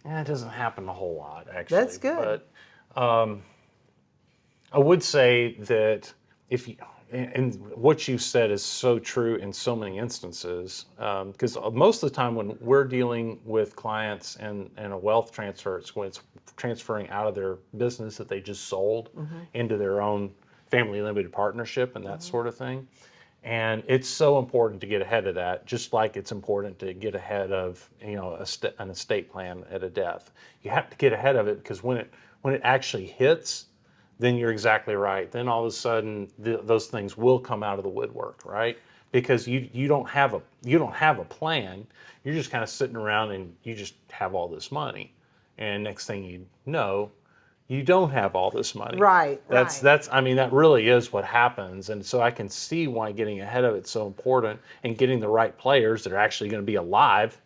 Yeah, it doesn't happen a whole lot, actually. That's good. But I would say that if you, and what you said is so true in so many instances, because most of the time when we're dealing with clients and a wealth transfer, it's when it's transferring out of their business that they just sold into their own family limited partnership and that sort of thing. And it's so important to get ahead of that, just like it's important to get ahead of an estate plan at a death. You have to get ahead of it because when it actually hits, then you're exactly right. Then all of a sudden those things will come out of the woodwork, right? Because you don't have a plan. You're just kind of sitting around and you just have all this money, and next thing you know, you don't have all this money. Right. That's I mean, that really is what happens. And so I can see why getting ahead of it's so important, and getting the right players that are actually going to be alive,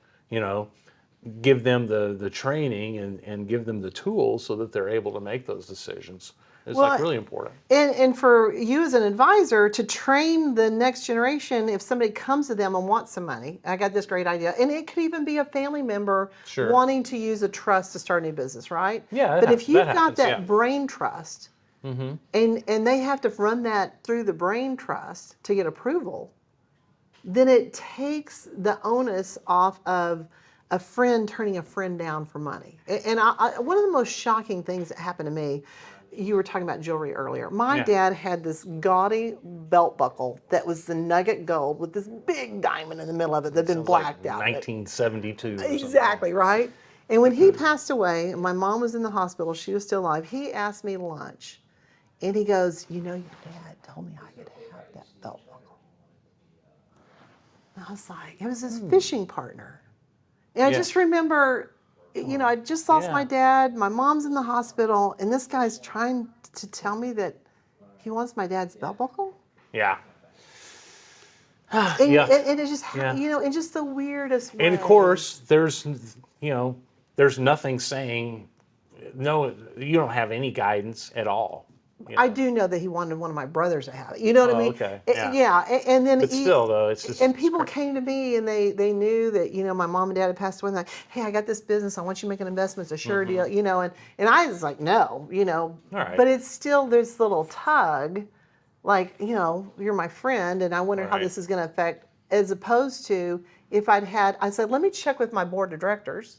give them the training and give them the tools so that they're able to make those decisions. It's Well, like really important. And for you as an advisor to train the next generation, if somebody comes to them and wants some money, I got this great idea. And it could even be a family member Sure. wanting to use a trust to start a new business, right? Yeah, But if you've that got happens, that yeah. brain trust, and they have to run that through the brain trust to get approval, then it takes the onus off of a friend turning a friend down for money. And one of the most shocking things that happened to me, you were talking about jewelry earlier. My Yeah. dad had this gaudy belt buckle that was the nugget gold with this big diamond in the middle of it that had been Sounds blacked like out. 1972 or something. Exactly, right? And when he passed away, and my mom was in the hospital, she was still alive, he asked me to lunch. And he goes, your dad told me I could have that belt buckle. And I was like, it was his fishing partner. And I Yeah. just remember, I just lost Yeah. my dad, my mom's in the hospital, and this guy's trying to tell me that he wants my dad's belt buckle? Yeah. And, Yeah. and it just, Yeah. in just the weirdest way. And of course, there's nothing saying, no, you don't have any guidance at all. I do know that he wanted one of my brothers to have it. You know what I Oh, mean? okay. Yeah. Yeah. And then But still, though, it's just. and people came to me and they knew that, my mom and dad had passed away, and like, hey, I got this business, I want you to make an investment, it's a sure deal, and I was like, no, All right. but it's still this little tug, like, you're my friend, and I wonder how Right. this is going to affect, as opposed to if I said, let me check with my board of directors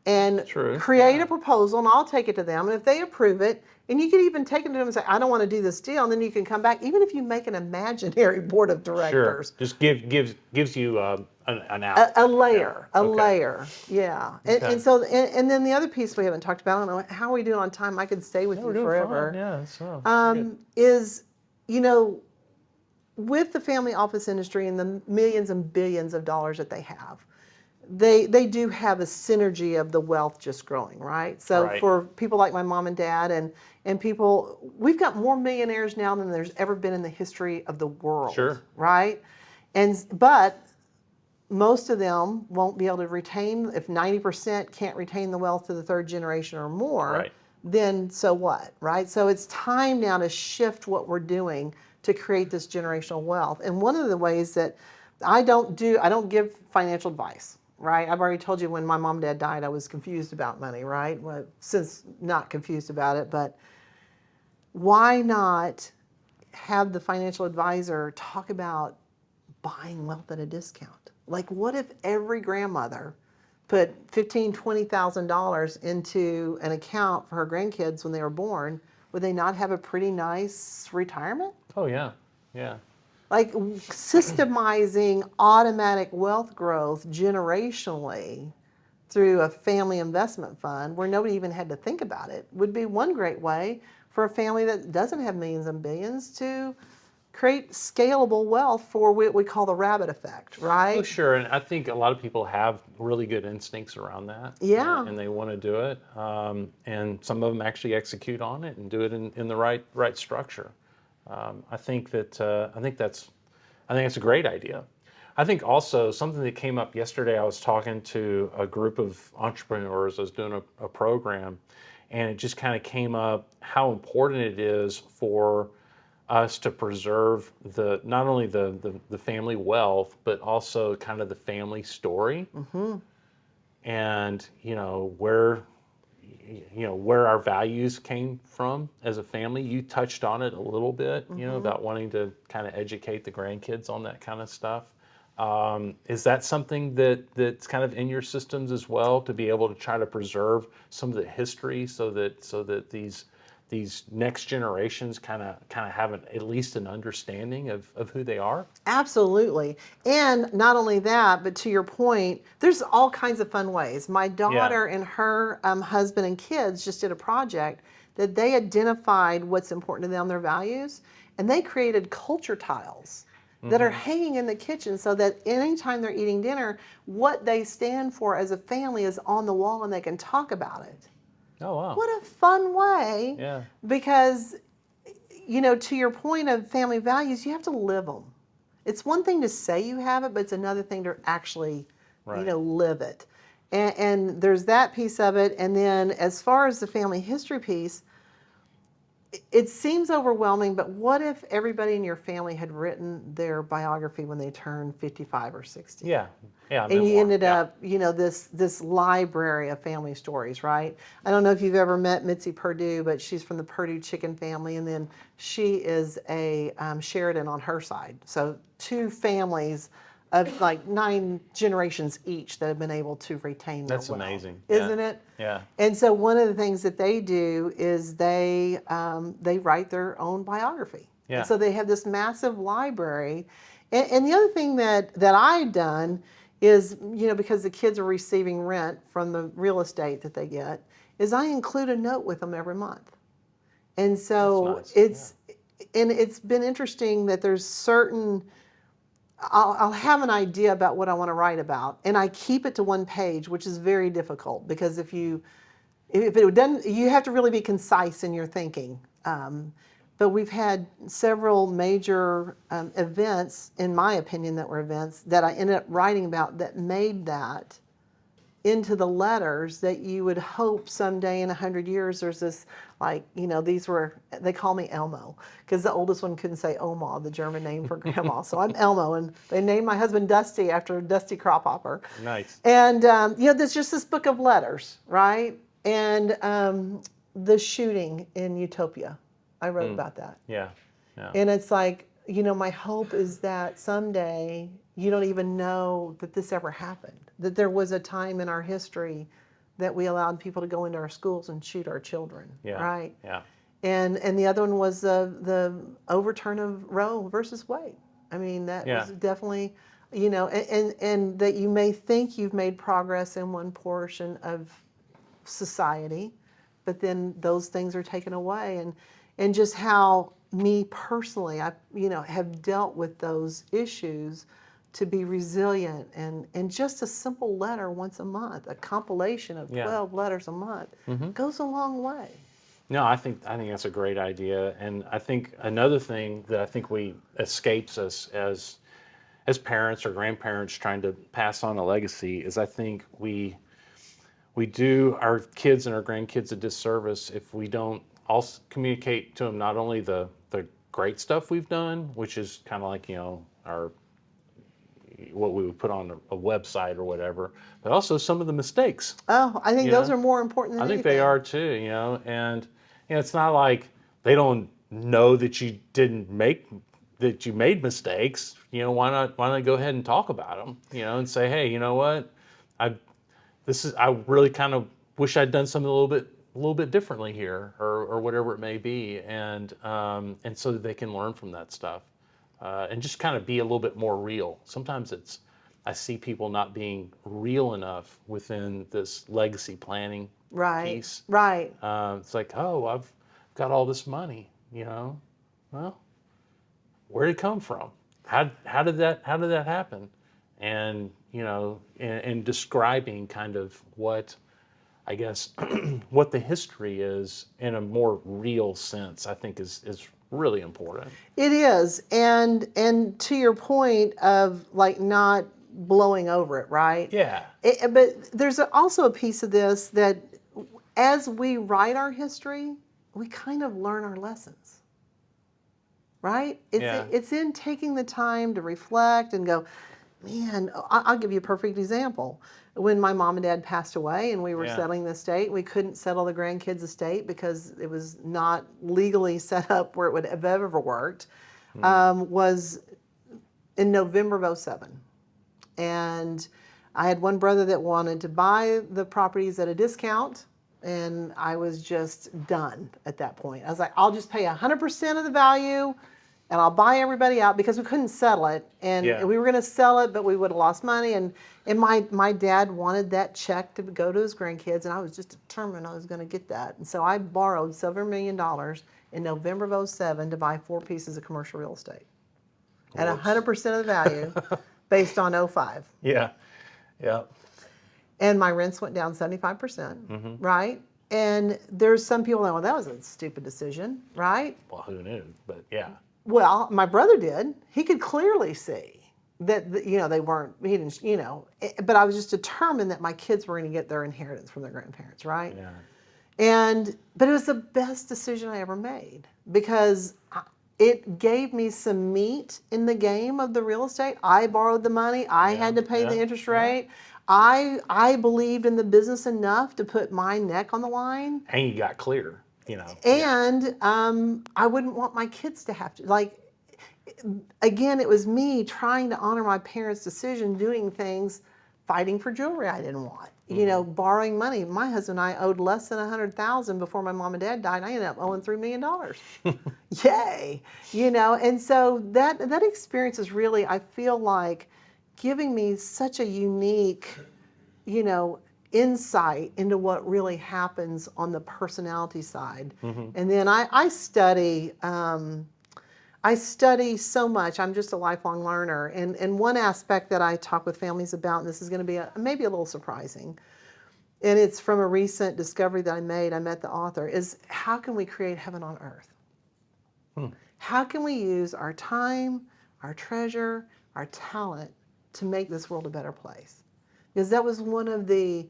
and True. create Yeah. a proposal, and I'll take it to them, and if they approve it, and you could even take it to them and say, I don't want to do this deal, and then you can come back, even if you make an imaginary board of Sure. directors. Just gives you an out. A layer, Yeah. a Okay. layer, yeah. And, Okay. and so, and then the other piece we haven't talked about, I don't know, how are we doing on time? I could stay with Yeah, you we're doing forever. fine. Yeah. So. Is, with the family office industry and the millions and billions of dollars that they have, they do have a synergy of the wealth just growing, right? So Right. for people like my mom and dad and people, we've got more millionaires now than there's ever been in the history of the world, Sure. right? But most of them won't be able to retain, if 90% can't retain the wealth to the third generation or more, Right. then so what, right? So it's time now to shift what we're doing to create this generational wealth. And one of the ways that I don't give financial advice, right? I've already told you when my mom and dad died, I was confused about money, right? Well, since not confused about it, but why not have the financial advisor talk about buying wealth at a discount? Like, what if every grandmother put $15,000, $20,000 into an account for her grandkids when they were born? Would they not have a pretty nice retirement? Oh yeah. Yeah. Like, systemizing automatic wealth growth generationally through a family investment fund where nobody even had to think about it would be one great way for a family that doesn't have millions and billions to create scalable wealth for what we call the rabbit effect, right? Oh, sure. And I think a lot of people have really good instincts around that. Yeah. And they want to do it. And some of them actually execute on it and do it in the right structure. I think that's a great idea. I think also something that came up yesterday, I was talking to a group of entrepreneurs. I was doing a program, and it just kind of came up how important it is for us to preserve not only the family wealth, but also kind of the family story, and where our values came from as a family. You touched on it a little bit, about wanting to kind of educate the grandkids on that kind of stuff. Is that something that's kind of in your systems as well, to be able to try to preserve some of the history, so that these next generations kind of have at least an understanding of who they are? Absolutely. And not only that, but to your point, there's all kinds of fun ways. My daughter and her husband and kids just did a project that they identified what's important to them, their values, and they created culture tiles that are hanging in the kitchen, so that anytime they're eating dinner, what they stand for as a family is on the wall and they can talk about it. Oh, wow. What a fun way. Yeah. Because, to your point of family values, you have to live them. It's one thing to say you have it, but it's another thing to actually, Right. live it. And there's that piece of it. And then as far as the family history piece, it seems overwhelming, but what if everybody in your family had written their biography when they turned 55 or 60? Yeah. Yeah. And you memoir. ended Yeah. up, this library of family stories, right? I don't know if you've ever met Mitzi Perdue, but she's from the Perdue chicken family, and then she is a Sheridan on her side. So 2 families of like 9 generations each that have been able to retain their That's wealth. amazing. Isn't Yeah. it? Yeah. And so one of the things that they do is they write their own biography. Yeah. And so they have this massive library. And the other thing that I've done is, because the kids are receiving rent from the real estate that they get, is I include a note with them every month. And so That's nice. it's been interesting that there's certain, I'll have an idea about what I want to write about, and I keep it to 1 page, which is very difficult, because if it doesn't, you have to really be concise in your thinking. But we've had several major events, in my opinion, that were events that I ended up writing about that made that into the letters that you would hope someday in 100 years there's this, like, they call me Elmo, because the oldest one couldn't say Oma, the German name for grandma. So I'm Elmo, and they named my husband Dusty after Dusty Krophopper. Nice. And, there's just this book of letters, right? And the shooting in Utopia, I wrote about that. Yeah. Yeah. And it's like, my hope is that someday you don't even know that this ever happened, that there was a time in our history that we allowed people to go into our schools and shoot our children, Yeah. right? Yeah. And the other one was the overturn of Roe versus Wade. I mean, that Yeah. was definitely, and that you may think you've made progress in one portion of society, but then those things are taken away. And just how me personally, I have dealt with those issues to be resilient, and just a simple letter once a month, a compilation of 12 letters a month, goes a long way. No, I think that's a great idea, and I think another thing that I think escapes us as parents or grandparents trying to pass on a legacy is, I think we do our kids and our grandkids a disservice if we don't also communicate to them not only the great stuff we've done, which is kind of like our what we would put on a website or whatever, but also some of the mistakes. Oh, I think You those know? are more important than I think anything. they are too, and it's not like they don't know that you you made mistakes. Why not go ahead and talk about them, and say, hey, you know what, I really kind of wish I'd done something a little bit differently here, or whatever it may be, and so that they can learn from that stuff, and just kind of be a little bit more real. Sometimes I see people not being real enough within this legacy planning piece. Right. It's like, oh, I've got all this money, well, where did it come from? How did that happen? And and describing kind of what I guess, what the history is in a more real sense, I think is really important. It is, and to your point of like not blowing over it, right? Yeah. But there's also a piece of this that as we write our history, we kind of learn our lessons, right? Yeah. It's in taking the time to reflect and go, man, I'll give you a perfect example. When my mom and dad passed away and we were Yeah. settling the estate, we couldn't settle the grandkids' estate because it was not legally set up where it would have ever worked, was in November of '07. And I had one brother that wanted to buy the properties at a discount, and I was just done at that point. I was like, I'll just pay 100% of the value, and I'll buy everybody out because we couldn't settle it, and Yeah. we were going to sell it, but we would have lost money. And my dad wanted that check to go to his grandkids, and I was just determined I was going to get that. And so I borrowed several $million in November of '07 to buy 4 pieces of commercial real estate at 100% of the value, based on '05. Yeah. Yeah. And my rents went down 75%, right? And there's some people that, well, that was a stupid decision, right? Well, who knew? But yeah. Well, my brother did. He could clearly see that, they weren't, he didn't, but I was just determined that my kids were going to get their inheritance from their grandparents, right? Yeah. But it was the best decision I ever made because it gave me some meat in the game of the real estate. I borrowed the money. I had to pay the interest rate. I believed in the business enough to put my neck on the line. And you got clear, And I wouldn't want my kids to have to, again, it was me trying to honor my parents' decision, doing things, fighting for jewelry I didn't want, borrowing money. My husband and I owed less than $100,000 before my mom and dad died. I ended up owing $3 million. Yay. And so that experience is really, I feel like, giving me such a unique, insight into what really happens on the personality side. And then I study so much. I'm just a lifelong learner. And one aspect that I talk with families about, and this is going to be maybe a little surprising, and it's from a recent discovery that I made, I met the author, is how can we create heaven on earth? How can we use our time, our treasure, our talent to make this world a better place? Because that was one of the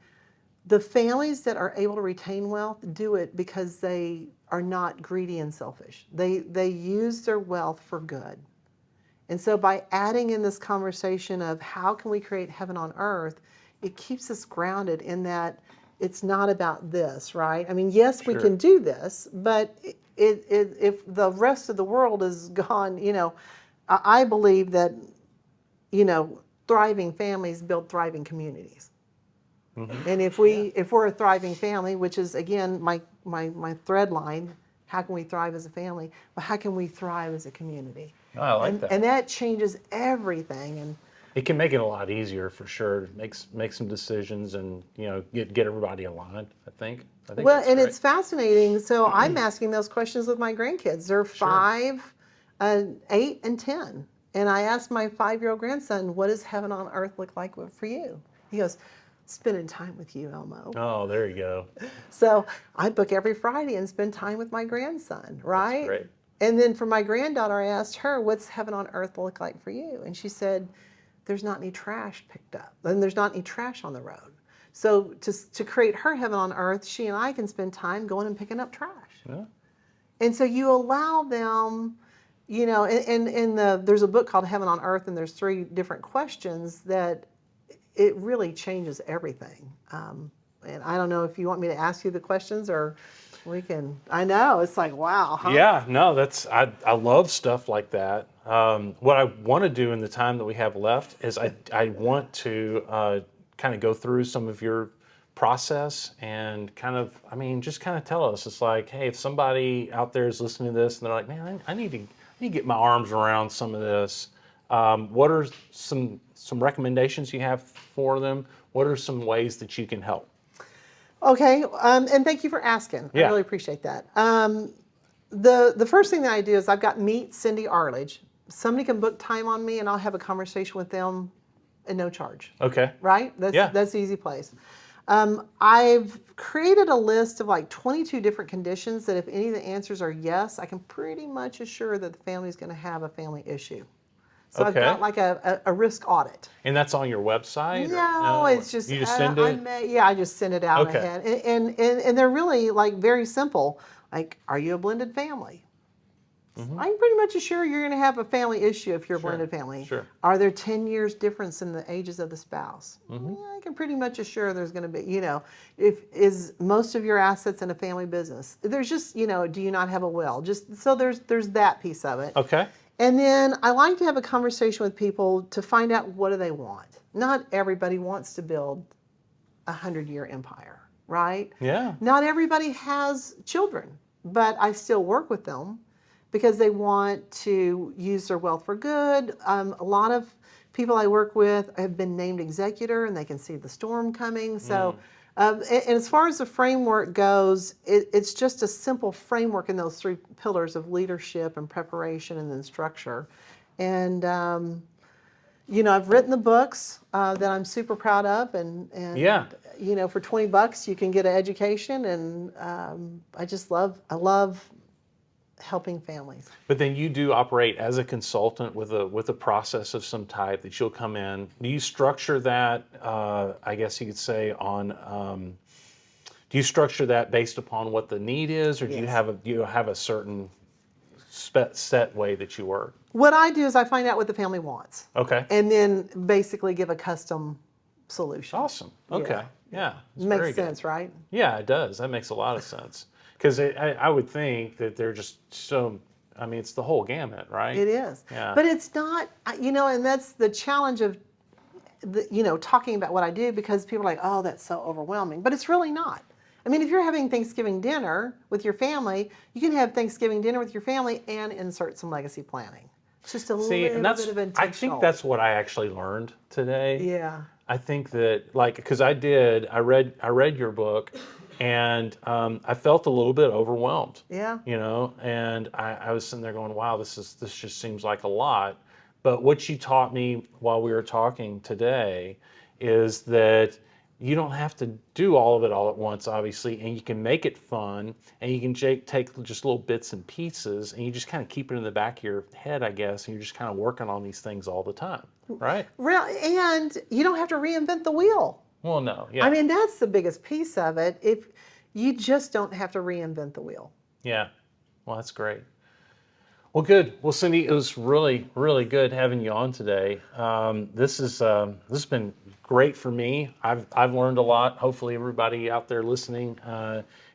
families that are able to retain wealth do it because they are not greedy and selfish. They use their wealth for good. And so by adding in this conversation of how can we create heaven on earth, it keeps us grounded in that it's not about this, right? I mean, yes, we can do this, but if the rest of the world is gone, I believe that, thriving families build thriving communities. And if we're a thriving family, which is again my thread line, how can we thrive as a family? But how can we thrive as a community? Oh, I like that. And that changes everything. And It can make it a lot easier for sure. Make some decisions and get everybody aligned. I think well, that's and great. it's fascinating. So I'm asking those questions with my grandkids. They're 5, 8, and 10. And I asked my 5-year-old grandson, "What does heaven on earth look like for you?" He goes, "Spending time with you, Elmo." Oh, there you go. So I book every Friday and spend time with my grandson, right? That's great. And then for my granddaughter, I asked her, "What's heaven on earth look like for you?" And she said, "There's not any trash picked up, and there's not any trash on the road." So to create her heaven on earth, she and I can spend time going and picking up trash. Yeah. And so you allow them, there's a book called Heaven on Earth, and there's 3 different questions that it really changes everything. And I don't know if you want me to ask you the questions or we can, I know, it's like, wow. Huh? Yeah, no, I love stuff like that. What I want to do in the time that we have left is I want to kind of go through some of your process and just kind of tell us. It's like, hey, if somebody out there is listening to this and they're like, man, I need to get my arms around some of this. What are some recommendations you have for them? What are some ways that you can help? Okay, and thank you for asking. I really appreciate that. The first thing that I do is I've got Meet Cindy Arledge. Somebody can book time on me and I'll have a conversation with them at no charge. Okay. Right? That's the easy place. I've created a list of like 22 different conditions that if any of the answers are yes, I can pretty much assure that the family's going to have a family issue. So I've Okay. got like a risk audit. And that's on your website? No, it's just you just send it. I just send it out Okay. ahead, and they're really like very simple. Like, are you a blended family? I can pretty much assure you're going to have a family issue if you're a blended family. Sure. Are there 10 years difference in the ages of the spouse? Yeah, I can pretty much assure there's going to be, if is most of your assets in a family business. There's just, do you not have a will? Just so there's that piece of it. Okay. And then I like to have a conversation with people to find out what do they want. Not everybody wants to build a 100-year empire, right? Yeah. Not everybody has children, but I still work with them because they want to use their wealth for good. A lot of people I work with have been named executor and they can see the storm coming. So, and as far as the framework goes, it's just a simple framework in those 3 pillars of leadership and preparation and then structure. And, I've written the books that I'm super proud of, and Yeah. For $20 you can get an education, and I love helping families. But then you do operate as a consultant with a process of some type that you'll come in. Do you structure that? I guess you could say on. Do you structure that based upon what the need is, or do you have a certain set way that you work? What I do is I find out what the family wants, Okay. and then basically give a custom solution. Awesome. Okay. Yeah. It's Makes very good. sense, right? Yeah, it does. That makes a lot of sense. Because I would think that they're just so, it's the whole gamut, right? It is. Yeah. But it's not, and that's the challenge of, talking about what I do, because people are like, oh, that's so overwhelming. But it's really not. If you're having Thanksgiving dinner with your family, you can have Thanksgiving dinner with your family and insert some legacy planning. It's just a little bit of intentional. I think that's what I actually learned today. Yeah. I think that, because I read your book, and I felt a little bit overwhelmed. Yeah. And I was sitting there going, wow, this just seems like a lot. But what you taught me while we were talking today is that you don't have to do all of it all at once, obviously, and you can make it fun, and you can take just little bits and pieces, and you just kind of keep it in the back of your head, I guess, and you're just kind of working on these things all the time, right? And you don't have to reinvent the wheel. Well, no, yeah. That's the biggest piece of it. If you just don't have to reinvent the wheel. Yeah. Well, that's great. Well, good. Well, Cindy, it was really, really good having you on today. This has been great for me. I've learned a lot. Hopefully, everybody out there listening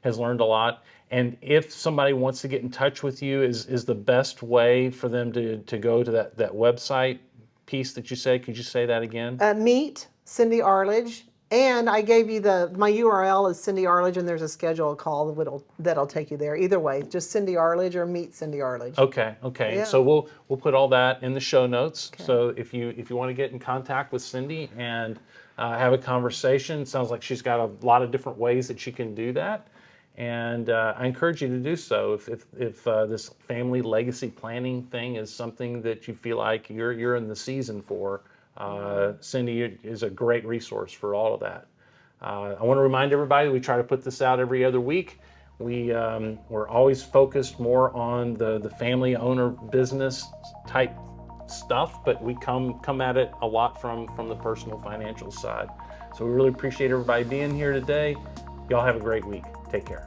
has learned a lot. And if somebody wants to get in touch with you, is the best way for them to go to that website piece that you said? Could you say that again? Meet Cindy Arledge. And I gave you my URL is Cindy Arledge, and there's a scheduled call that'll take you there. Either way, just Cindy Arledge or Meet Cindy Arledge. Okay. Yeah. So we'll put all that in the show notes. Okay. So if you want to get in contact with Cindy and have a conversation, it sounds like she's got a lot of different ways that she can do that. And I encourage you to do so if this family legacy planning thing is something that you feel like you're in the season for. Cindy is a great resource for all of that. I want to remind everybody we try to put this out every other week. We're always focused more on the family owner business type stuff, but we come at it a lot from the personal financial side. So we really appreciate everybody being here today. Y'all have a great week. Take care.